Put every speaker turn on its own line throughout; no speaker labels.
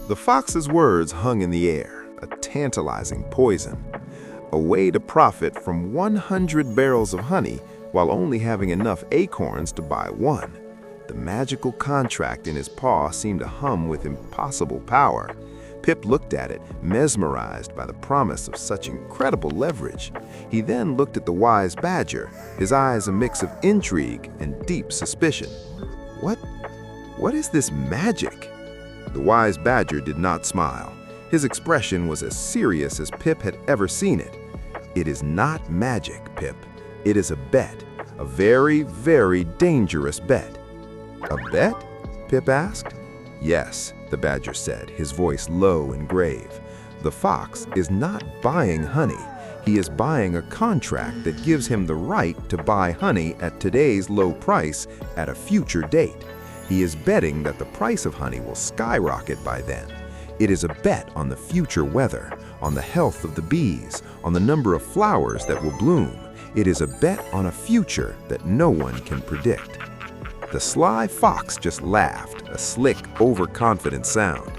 The fox's words hung in the air, a tantalizing poison. A way to profit from 100 barrels of honey while only having enough acorns to buy one. The magical contract in his paw seemed to hum with impossible power. Pip looked at it, mesmerized by the promise of such incredible leverage. He then looked at the wise badger, his eyes a mix of intrigue and deep suspicion. What is this magic? The wise badger did not smile. His expression was as serious as Pip had ever seen it. It is not magic, Pip. It is a bet. A very, very dangerous bet. A bet? Pip asked. Yes, the badger said, his voice low and grave. The fox is not buying honey. He is buying a contract that gives him the right to buy honey at today's low price at a future date. He is betting that the price of honey will skyrocket by then. It is a bet on the future weather, on the health of the bees, on the number of flowers that will bloom. It is a bet on a future that no one can predict. The Sly Fox just laughed, a slick, overconfident sound.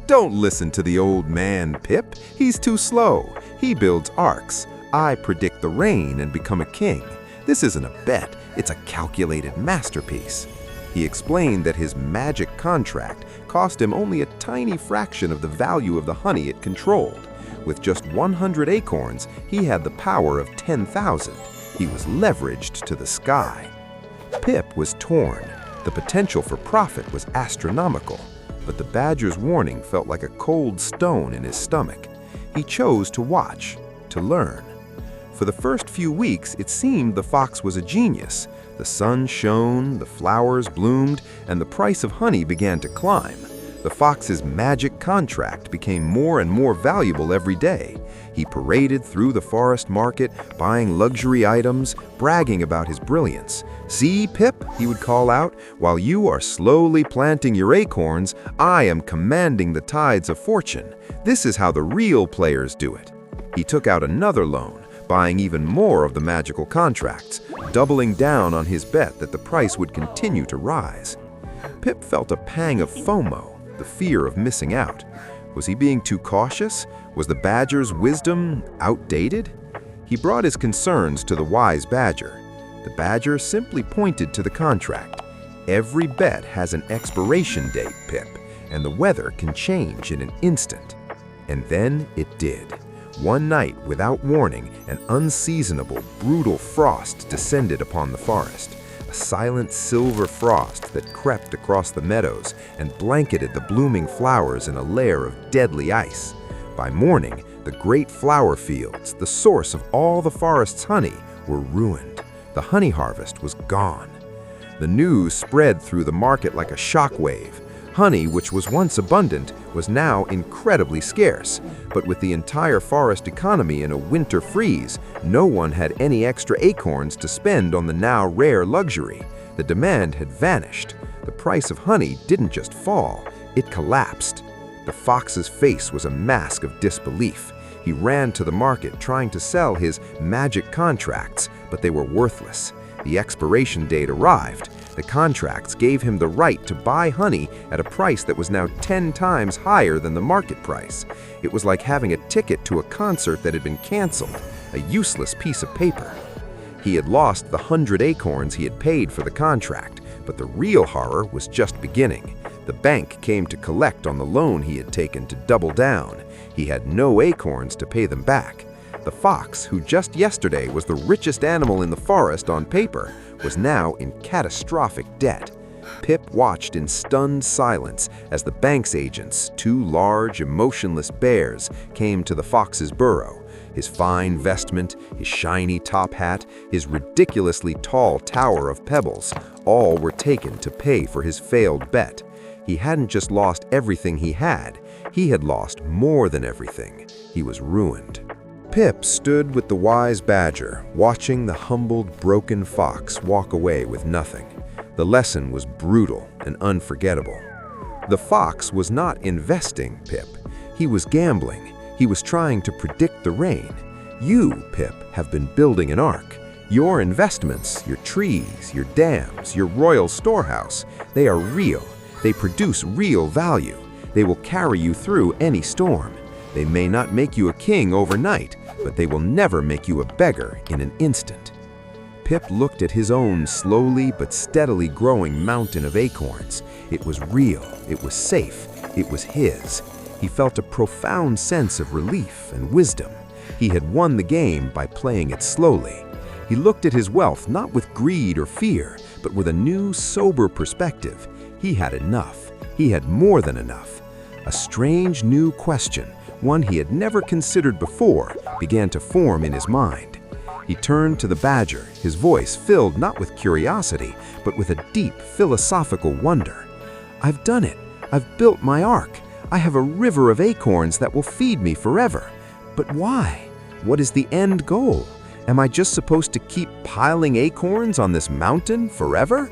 Don't listen to the old man, Pip. He's too slow. He builds arcs. I predict the rain and become a king. This isn't a bet. It's a calculated masterpiece. He explained that his magic contract cost him only a tiny fraction of the value of the honey it controlled. With just 100 acorns, he had the power of 10,000. He was leveraged to the sky. Pip was torn. The potential for profit was astronomical, but the badger's warning felt like a cold stone in his stomach. He chose to watch, to learn. For the first few weeks, it seemed the fox was a genius. The sun shone, the flowers bloomed, and the price of honey began to climb. The fox's magic contract became more and more valuable every day. He paraded through the forest market, buying luxury items, bragging about his brilliance. "See, Pip," he would call out, "while you are slowly planting your acorns, I am commanding the tides of fortune. This is how the real players do it." He took out another loan, buying even more of the magical contracts, doubling down on his bet that the price would continue to rise. Pip felt a pang of FOMO, the fear of missing out. Was he being too cautious? Was the badger's wisdom outdated? He brought his concerns to the wise badger. The badger simply pointed to the contract. Every bet has an expiration date, Pip, and the weather can change in an instant. And then it did. One night, without warning, an unseasonable, brutal frost descended upon the forest. A silent silver frost that crept across the meadows and blanketed the blooming flowers in a layer of deadly ice. By morning, the great flower fields, the source of all the forest's honey, were ruined. The honey harvest was gone. The news spread through the market like a shockwave. Honey, which was once abundant, was now incredibly scarce. But with the entire forest economy in a winter freeze, no one had any extra acorns to spend on the now rare luxury. The demand had vanished. The price of honey didn't just fall, it collapsed. The fox's face was a mask of disbelief. He ran to the market trying to sell his magic contracts, but they were worthless. The expiration date arrived. The contracts gave him the right to buy honey at a price that was now 10 times higher than the market price. It was like having a ticket to a concert that had been canceled, a useless piece of paper. He had lost the 100 acorns he had paid for the contract, but the real horror was just beginning. The bank came to collect on the loan he had taken to double down. He had no acorns to pay them back. The fox, who just yesterday was the richest animal in the forest on paper, was now in catastrophic debt. Pip watched in stunned silence as the bank's agents, two large, emotionless bears, came to the fox's burrow. His fine vestment, his shiny top hat, his ridiculously tall tower of pebbles, all were taken to pay for his failed bet. He hadn't just lost everything he had lost more than everything. He was ruined. Pip stood with the wise badger, watching the humbled, broken fox walk away with nothing. The lesson was brutal and unforgettable. The fox was not investing, Pip. He was gambling. He was trying to predict the rain. You, Pip, have been building an ark. Your investments, your trees, your dams, your royal storehouse, they are real. They produce real value. They will carry you through any storm. They may not make you a king overnight, but they will never make you a beggar in an instant. Pip looked at his own slowly but steadily growing mountain of acorns. It was real, it was safe, it was his. He felt a profound sense of relief and wisdom. He had won the game by playing it slowly. He looked at his wealth not with greed or fear, but with a new, sober perspective. He had enough. He had more than enough. A strange new question, one he had never considered before, began to form in his mind. He turned to the badger, his voice filled not with curiosity, but with a deep philosophical wonder. "I've done it. I've built my ark. I have a river of acorns that will feed me forever. But why? What is the end goal? Am I just supposed to keep piling acorns on this mountain forever?"